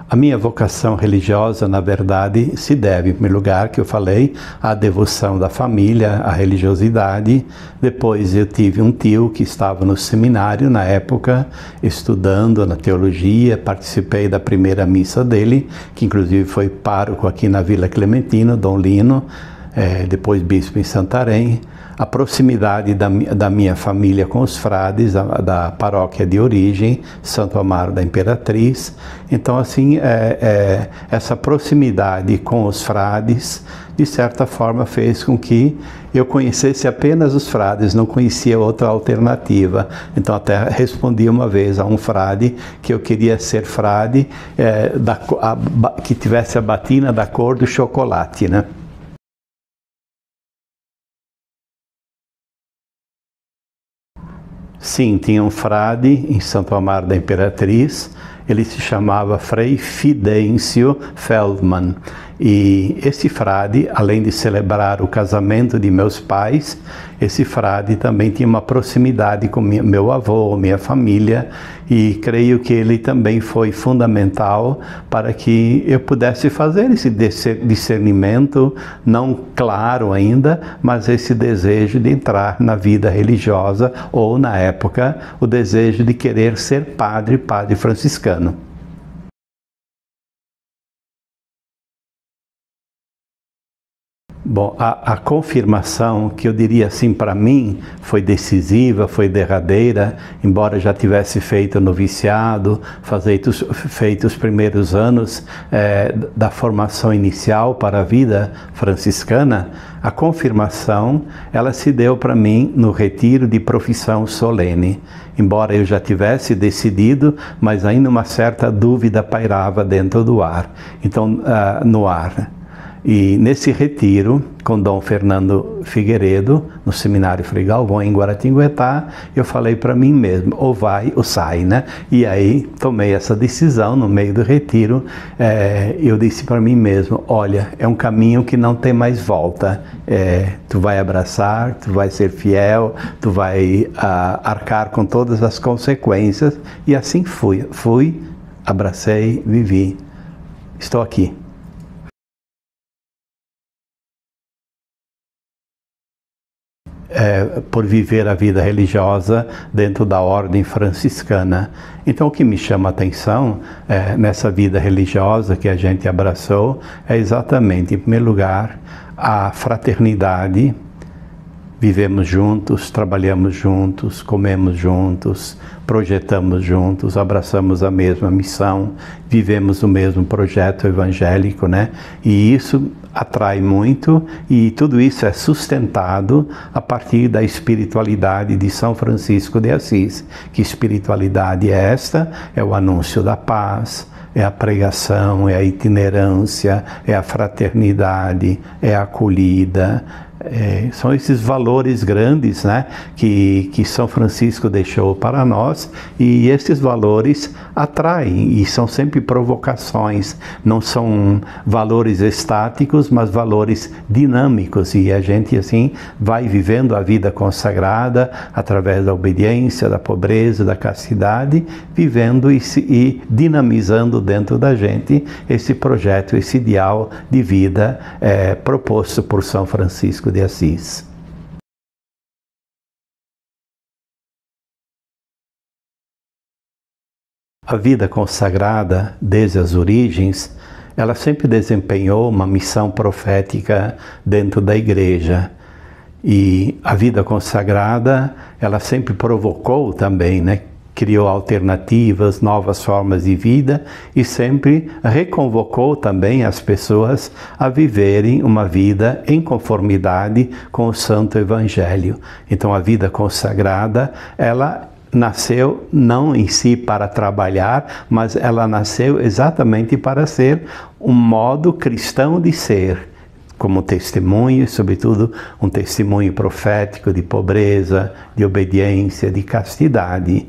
A minha vocação religiosa, na verdade, se deve, em primeiro lugar, que eu falei, à devoção da família, à religiosidade. Depois eu tive um tio que estava no seminário, na época, estudando na teologia, participei da primeira missa dele, que inclusive foi pároco aqui na Vila Clementino, Dom Lino, depois bispo em Santarém. A proximidade da minha família com os frades, da paróquia de origem, Santo Amaro da Imperatriz. Então, assim, essa proximidade com os frades, de certa forma, fez com que eu conhecesse apenas os frades, não conhecia outra alternativa. Então, até respondi uma vez a um frade que eu queria ser frade que tivesse a batina da cor do chocolate, né? Sim, tinha um frade em Santo Amaro da Imperatriz, ele se chamava Frei Fidêncio Feldman. E esse frade, além de celebrar o casamento de meus pais, esse frade também tinha uma proximidade com meu avô, minha família, e creio que ele também foi fundamental para que eu pudesse fazer esse discernimento, não claro ainda, mas esse desejo de entrar na vida religiosa, ou na época, o desejo de querer ser padre franciscano. Bom, a confirmação, que eu diria assim para mim, foi decisiva, foi derradeira, embora já tivesse feito o noviciado, feito os primeiros anos da formação inicial para a vida franciscana. A confirmação, ela se deu para mim no retiro de profissão solene. Embora eu já tivesse decidido, mas ainda uma certa dúvida pairava dentro do ar, então, no ar. E nesse retiro, com Dom Fernando Figueiredo, no Seminário Frei Galvão, em Guaratinguetá, eu falei para mim mesmo, ou vai ou sai, né? E aí tomei essa decisão no meio do retiro. Eu disse para mim mesmo, olha, é um caminho que não tem mais volta. Tu vai abraçar, tu vai ser fiel, tu vai arcar com todas as consequências. E assim fui, abracei, vivi. Estou aqui. Por viver a vida religiosa dentro da ordem franciscana. Então, o que me chama a atenção nessa vida religiosa que a gente abraçou é exatamente, em primeiro lugar, a fraternidade. Vivemos juntos, trabalhamos juntos, comemos juntos, projetamos juntos, abraçamos a mesma missão, vivemos o mesmo projeto evangélico, né? E isso atrai muito, e tudo isso é sustentado a partir da espiritualidade de São Francisco de Assis. Que espiritualidade é esta? É o anúncio da paz, é a pregação, é a itinerância, é a fraternidade, é a acolhida. São esses valores grandes, né, que São Francisco deixou para nós, e esses valores atraem e são sempre provocações, não são valores estáticos, mas valores dinâmicos, e a gente assim vai vivendo a vida consagrada através da obediência, da pobreza, da castidade, vivendo e dinamizando dentro da gente esse projeto, esse ideal de vida proposto por São Francisco de Assis. A vida consagrada, desde as origens, ela sempre desempenhou uma missão profética dentro da Igreja. E a vida consagrada, ela sempre provocou também, né? Criou alternativas, novas formas de vida e sempre reconvocou também as pessoas a viverem uma vida em conformidade com o Santo Evangelho. Então a vida consagrada, ela nasceu não em si para trabalhar, mas ela nasceu exatamente para ser um modo cristão de ser, como testemunho, sobretudo um testemunho profético de pobreza, de obediência, de castidade.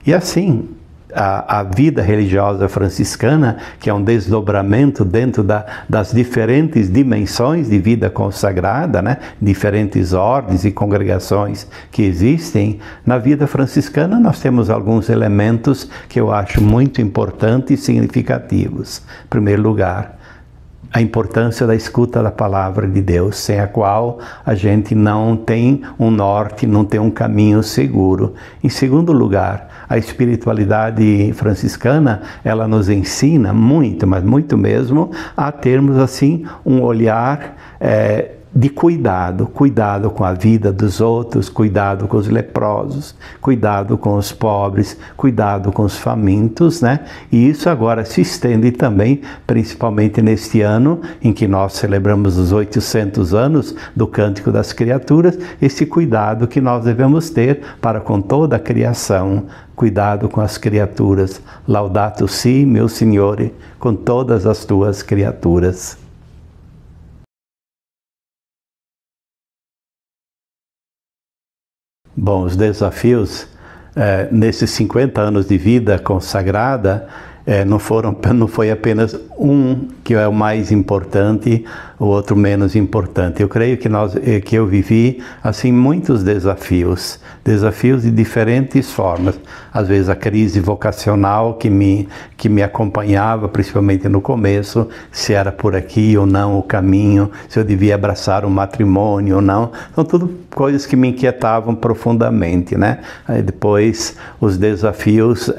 E assim, a vida religiosa franciscana, que é um desdobramento dentro das diferentes dimensões de vida consagrada, né? Diferentes ordens e congregações que existem, na vida franciscana nós temos alguns elementos que eu acho muito importantes e significativos. Em primeiro lugar, a importância da escuta da palavra de Deus, sem a qual a gente não tem um norte, não tem um caminho seguro. Em segundo lugar, a espiritualidade franciscana, ela nos ensina muito, mas muito mesmo, a termos assim um olhar de cuidado com a vida dos outros, cuidado com os leprosos, cuidado com os pobres, cuidado com os famintos, né? E isso agora se estende também, principalmente neste ano em que nós celebramos os 800 anos do Cântico das Criaturas, esse cuidado que nós devemos ter para com toda a criação, cuidado com as criaturas. Laudato si, meu Signore, com todas as tuas criaturas. Bom, os desafios nesses 50 anos de vida consagrada não foi apenas um que é o mais importante, o outro menos importante. Eu creio que eu vivi assim muitos desafios de diferentes formas. Às vezes a crise vocacional que me acompanhava, principalmente no começo, se era por aqui ou não o caminho, se eu devia abraçar um matrimônio ou não. São tudo coisas que me inquietavam profundamente, né? Aí depois os desafios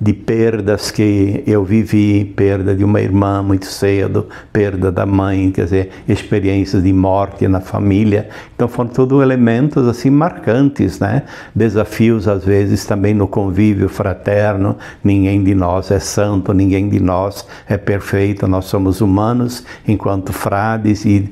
de perdas que eu vivi, perda de uma irmã muito cedo, perda da mãe, quer dizer, experiências de morte na família. Então foram tudo elementos assim marcantes, né? Desafios às vezes também no convívio fraterno. Ninguém de nós é santo, ninguém de nós é perfeito, nós somos humanos enquanto frades e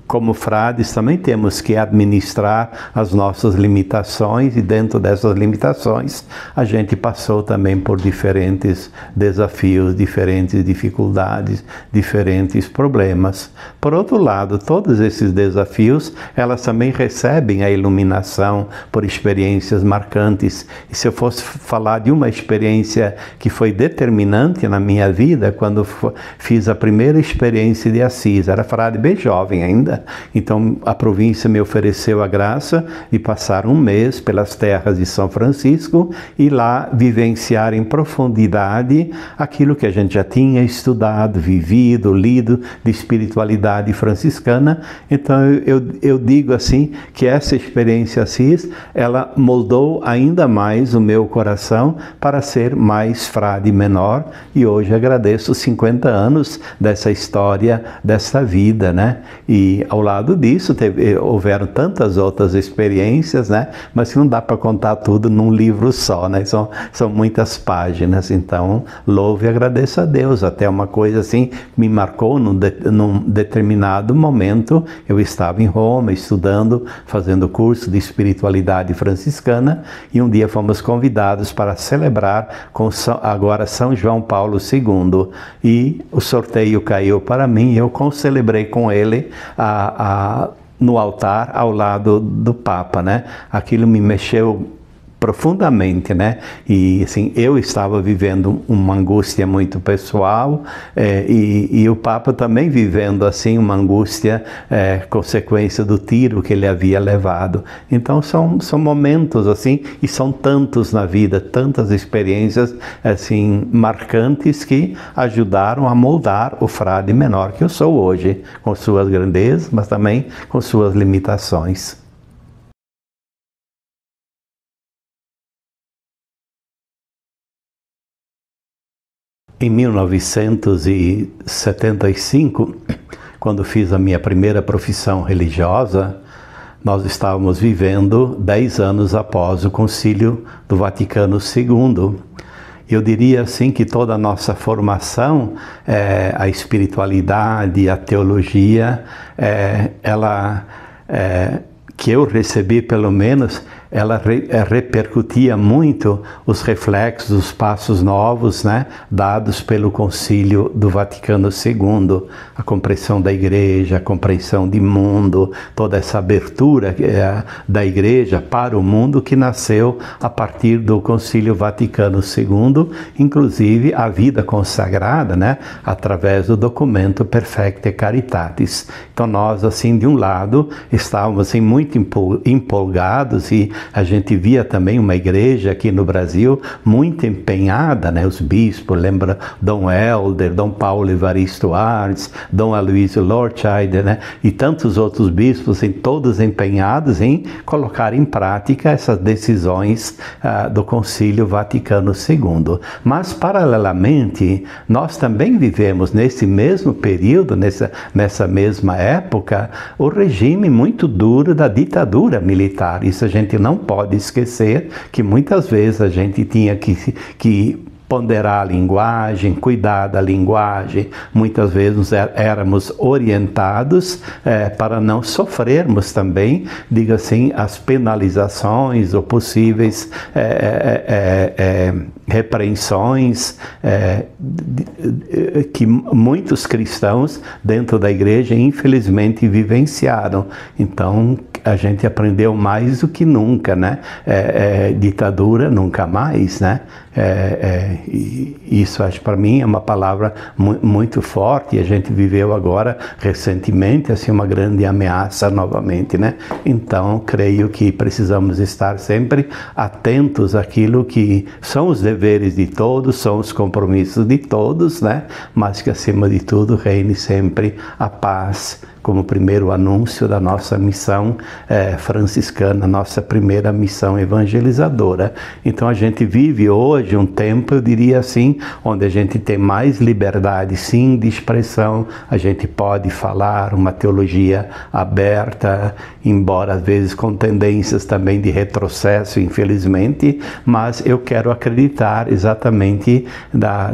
como frades também temos que administrar as nossas limitações e dentro dessas limitações a gente passou também por diferentes desafios, diferentes dificuldades, diferentes problemas. Por outro lado, todos esses desafios, elas também recebem a iluminação por experiências marcantes. E se eu fosse falar de uma experiência que foi determinante na minha vida, quando fiz a primeira experiência de Assis, era frade bem jovem ainda. Então a província me ofereceu a graça de passar um mês pelas terras de São Francisco e lá vivenciar em profundidade aquilo que a gente já tinha estudado, vivido, lido de espiritualidade franciscana. Então eu digo assim que essa experiência Assis, ela moldou ainda mais o meu coração para ser mais frade menor, e hoje agradeço 50 anos dessa história, dessa vida, né? E ao lado disso houveram tantas outras experiências, né? Mas que não dá para contar tudo num livro só, né? São muitas páginas. Então louvo e agradeço a Deus. Até uma coisa assim me marcou num determinado momento. Eu estava em Roma estudando, fazendo curso de espiritualidade franciscana, e um dia fomos convidados para celebrar com agora São João Paulo II, e o sorteio caiu para mim e eu celebrei com ele no altar ao lado do Papa, né? Aquilo me mexeu profundamente, né? E assim, eu estava vivendo uma angústia muito pessoal, e o Papa também vivendo assim uma angústia consequência do tiro que ele havia levado. Então são momentos assim, e são tantos na vida, tantas experiências assim marcantes que ajudaram a moldar o frade menor que eu sou hoje, com suas grandezas, mas também com suas limitações. Em 1975, quando fiz a minha primeira profissão religiosa, nós estávamos vivendo 10 anos após o Concílio do Vaticano II. Eu diria assim que toda a nossa formação, a espiritualidade, a teologia, que eu recebi pelo menos, ela repercutia muito os reflexos, os passos novos, né, dados pelo Concílio do Vaticano II, a compreensão da Igreja, a compreensão de mundo, toda essa abertura da Igreja para o mundo que nasceu a partir do Concílio Vaticano II, inclusive a vida consagrada, né, através do documento Perfecte Caritatis. Então nós, assim, de um lado, estávamos assim, muito empolgados, e a gente via também uma igreja aqui no Brasil muito empenhada, né? Os bispos, lembra Dom Helder, Dom Paulo Evaristo Arns, Dom Aloysio Lortzschneider, né? E tantos outros bispos, assim, todos empenhados em colocar em prática essas decisões do Concílio Vaticano II. Mas, paralelamente, nós também vivemos nesse mesmo período, nessa mesma época, o regime muito duro da ditadura militar. Isso a gente não pode esquecer, que muitas vezes a gente tinha que ponderar a linguagem, cuidar da linguagem. Muitas vezes éramos orientados para não sofrermos também, diga assim, as penalizações ou possíveis repreensões que muitos cristãos dentro da igreja infelizmente vivenciaram. Então a gente aprendeu mais do que nunca, né? Ditadura nunca mais, né? Isso, acho, para mim é uma palavra muito forte, e a gente viveu agora recentemente assim uma grande ameaça novamente, né? Então creio que precisamos estar sempre atentos àquilo que são os deveres de todos, são os compromissos de todos, né? Mas que acima de tudo reine sempre a paz, como primeiro anúncio da nossa missão franciscana, nossa primeira missão evangelizadora. Então a gente vive hoje um tempo, eu diria assim, onde a gente tem mais liberdade, sim, de expressão. A gente pode falar uma teologia aberta, embora às vezes com tendências também de retrocesso, infelizmente, mas eu quero acreditar exatamente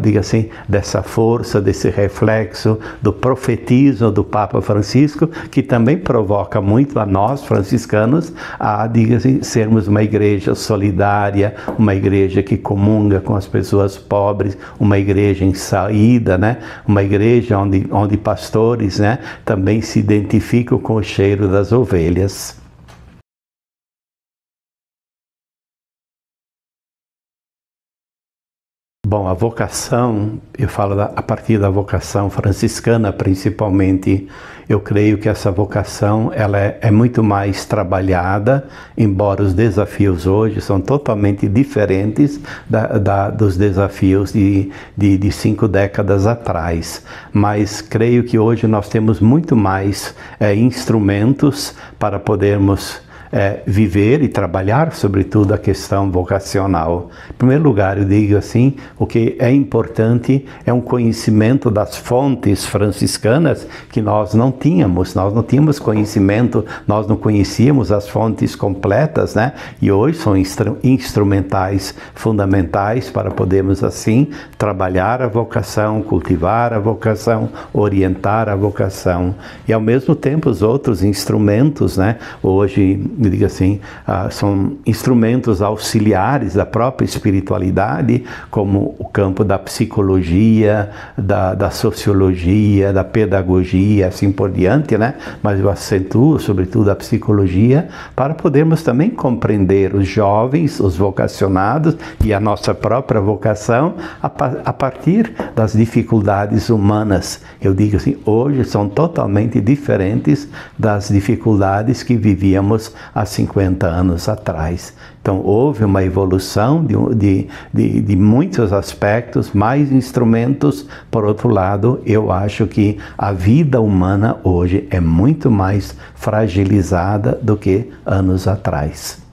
diga assim, dessa força, desse reflexo do profetismo do Papa Francisco, que também provoca muito a nós, franciscanos, a, diga assim, sermos uma igreja solidária, uma igreja que comunga com as pessoas pobres, uma igreja em saída, né? Uma igreja onde pastores, né, também se identificam com o cheiro das ovelhas. Bom, a vocação, eu falo a partir da vocação franciscana principalmente. Eu creio que essa vocação ela é muito mais trabalhada, embora os desafios hoje são totalmente diferentes dos desafios de 5 décadas atrás. Mas creio que hoje nós temos muito mais instrumentos para podermos viver e trabalhar, sobretudo, a questão vocacional. Em primeiro lugar, eu digo assim, o que é importante é um conhecimento das fontes franciscanas que nós não tínhamos conhecimento, nós não conhecíamos as fontes completas, né? E hoje são instrumentais fundamentais para podermos, assim, trabalhar a vocação, cultivar a vocação, orientar a vocação. E, ao mesmo tempo, os outros instrumentos, né? Hoje, diga assim, são instrumentos auxiliares da própria espiritualidade, como o campo da psicologia, da sociologia, da pedagogia, assim por diante, né? Mas eu acentuo, sobretudo, a psicologia, para podermos também compreender os jovens, os vocacionados e a nossa própria vocação a partir das dificuldades humanas. Eu digo assim, hoje são totalmente diferentes das dificuldades que vivíamos há 50 anos atrás. Então houve uma evolução de muitos aspectos, mais instrumentos. Por outro lado, eu acho que a vida humana hoje é muito mais fragilizada do que anos atrás.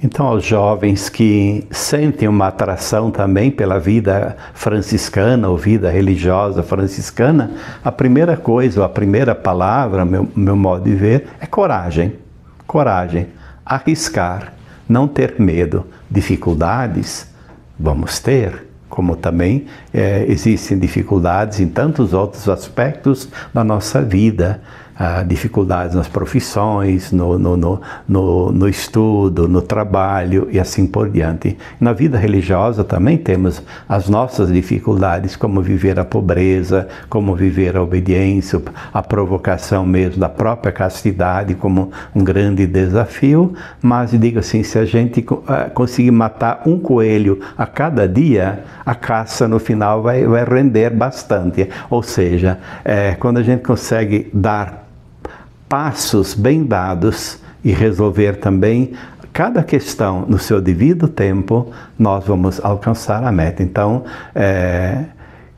Então, aos jovens que sentem uma atração também pela vida franciscana ou vida religiosa franciscana, a primeira coisa, ou a primeira palavra, meu modo de ver, é coragem. Coragem. Arriscar, não ter medo. Dificuldades? Vamos ter. como também existem dificuldades em tantos outros aspectos da nossa vida. Dificuldades nas profissões, no estudo, no trabalho e assim por diante. Na vida religiosa também temos as nossas dificuldades, como viver a pobreza, como viver a obediência, a provocação mesmo da própria castidade como um grande desafio, mas digo assim, se a gente conseguir matar um coelho a cada dia, a caça no final vai render bastante. Ou seja, quando a gente consegue dar passos bem dados e resolver também cada questão no seu devido tempo, nós vamos alcançar a meta. Então,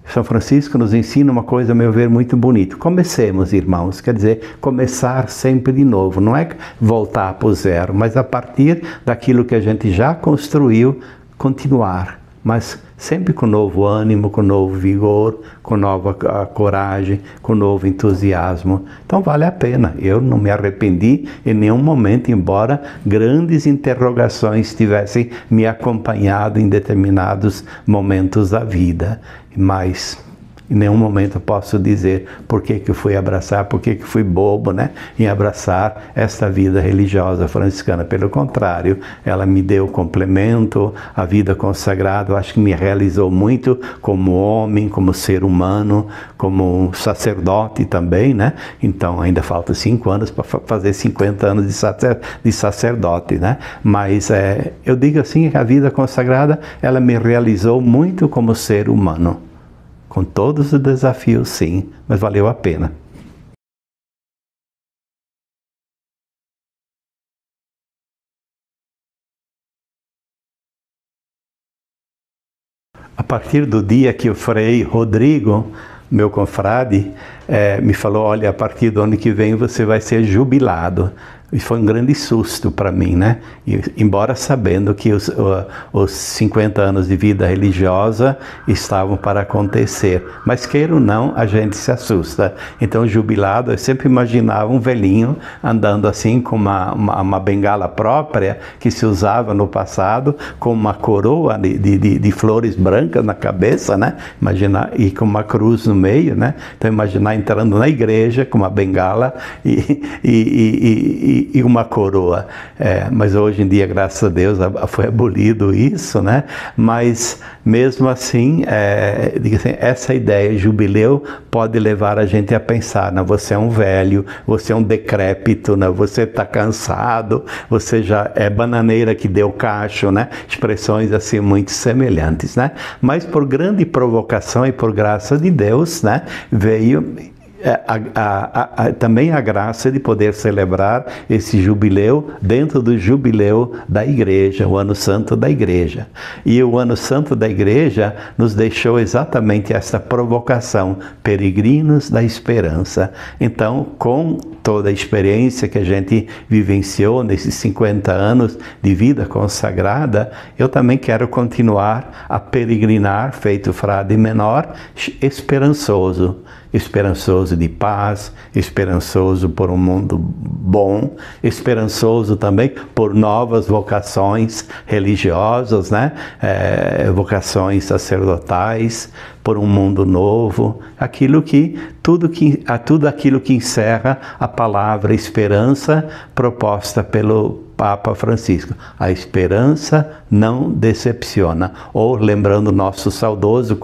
São Francisco nos ensina uma coisa, a meu ver, muito bonita. Comecemos, irmãos, quer dizer, começar sempre de novo. Não é voltar para o zero, mas a partir daquilo que a gente já construiu, continuar. Mas sempre com novo ânimo, com novo vigor, com nova coragem, com novo entusiasmo. Então vale a pena. Eu não me arrependi em nenhum momento, embora grandes interrogações tivessem me acompanhado em determinados momentos da vida. Mas em nenhum momento eu posso dizer por que eu fui abraçar, por que fui bobo, né, em abraçar esta vida religiosa franciscana. Pelo contrário, ela me deu complemento, a vida consagrada, eu acho que me realizou muito como homem, como ser humano, como sacerdote também, né? Então ainda falta 5 anos para fazer 50 anos de sacerdote, né? Mas eu digo assim, que a vida consagrada, ela me realizou muito como ser humano. Com todos os desafios, sim, mas valeu a pena. A partir do dia que o Frei Rodrigo, meu confrade, me falou, olha, a partir do ano que vem você vai ser jubilado. E foi um grande susto para mim, né? E, embora sabendo que os 50 anos de vida religiosa estavam para acontecer. Mas queira ou não, a gente se assusta. Então, jubilado, eu sempre imaginava um velhinho andando assim com uma bengala própria que se usava no passado, com uma coroa de flores brancas na cabeça, né? Imaginar, e com uma cruz no meio, né? Então, imaginar entrando na igreja com uma bengala e uma coroa. Mas hoje em dia, graças a Deus, foi abolido isso, né? Mas mesmo assim, essa ideia, jubileu, pode levar a gente a pensar, não, você é um velho, você é um decrépito, né? Você está cansado, você já é bananeira que deu cacho, né? Expressões assim muito semelhantes, né? Mas por grande provocação e por graça de Deus, né? Veio também a graça de poder celebrar esse jubileu dentro do jubileu da igreja, o Ano Santo da igreja. E o Ano Santo da igreja nos deixou exatamente essa provocação, peregrinos da esperança. Então, com toda a experiência que a gente vivenciou nesses 50 anos de vida consagrada, eu também quero continuar a peregrinar, feito frade menor, esperançoso de paz, esperançoso por um mundo bom, esperançoso também por novas vocações religiosas, né? Vocações sacerdotais, por um mundo novo, tudo aquilo que encerra a palavra esperança proposta pelo Papa Francisco. A esperança não decepciona. Ou, lembrando nosso saudoso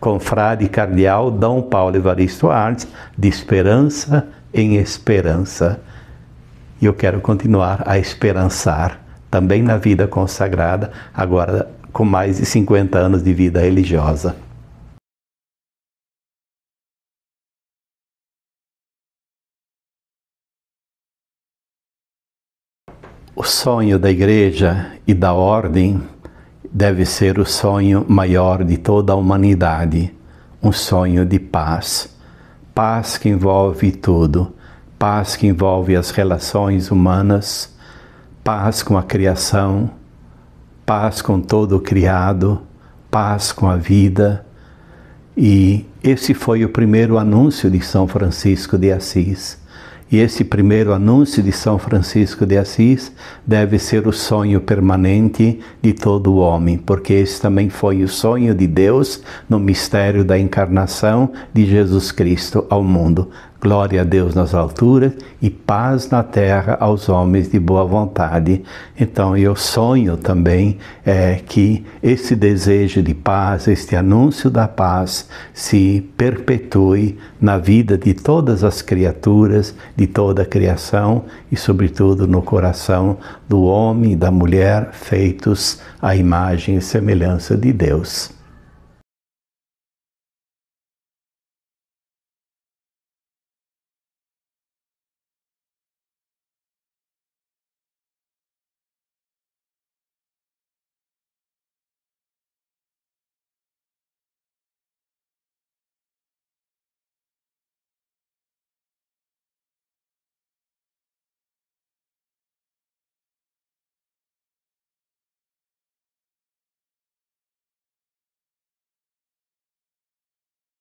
confrade cardeal Dom Paulo Evaristo Arnes, de esperança em esperança. E eu quero continuar a esperançar, também na vida consagrada, agora com mais de 50 anos de vida religiosa. O sonho da Igreja e da Ordem deve ser o sonho maior de toda a humanidade, um sonho de paz. Paz que envolve tudo, paz que envolve as relações humanas, paz com a criação, paz com todo o criado, paz com a vida. E esse foi o primeiro anúncio de São Francisco de Assis. E esse primeiro anúncio de São Francisco de Assis deve ser o sonho permanente de todo homem, porque esse também foi o sonho de Deus no mistério da encarnação de Jesus Cristo ao mundo. Glória a Deus nas alturas e paz na terra aos homens de boa vontade. Então eu sonho também que esse desejo de paz, este anúncio da paz se perpetue na vida de todas as criaturas, de toda a criação e sobretudo no coração do homem e da mulher feitos à imagem e semelhança de Deus.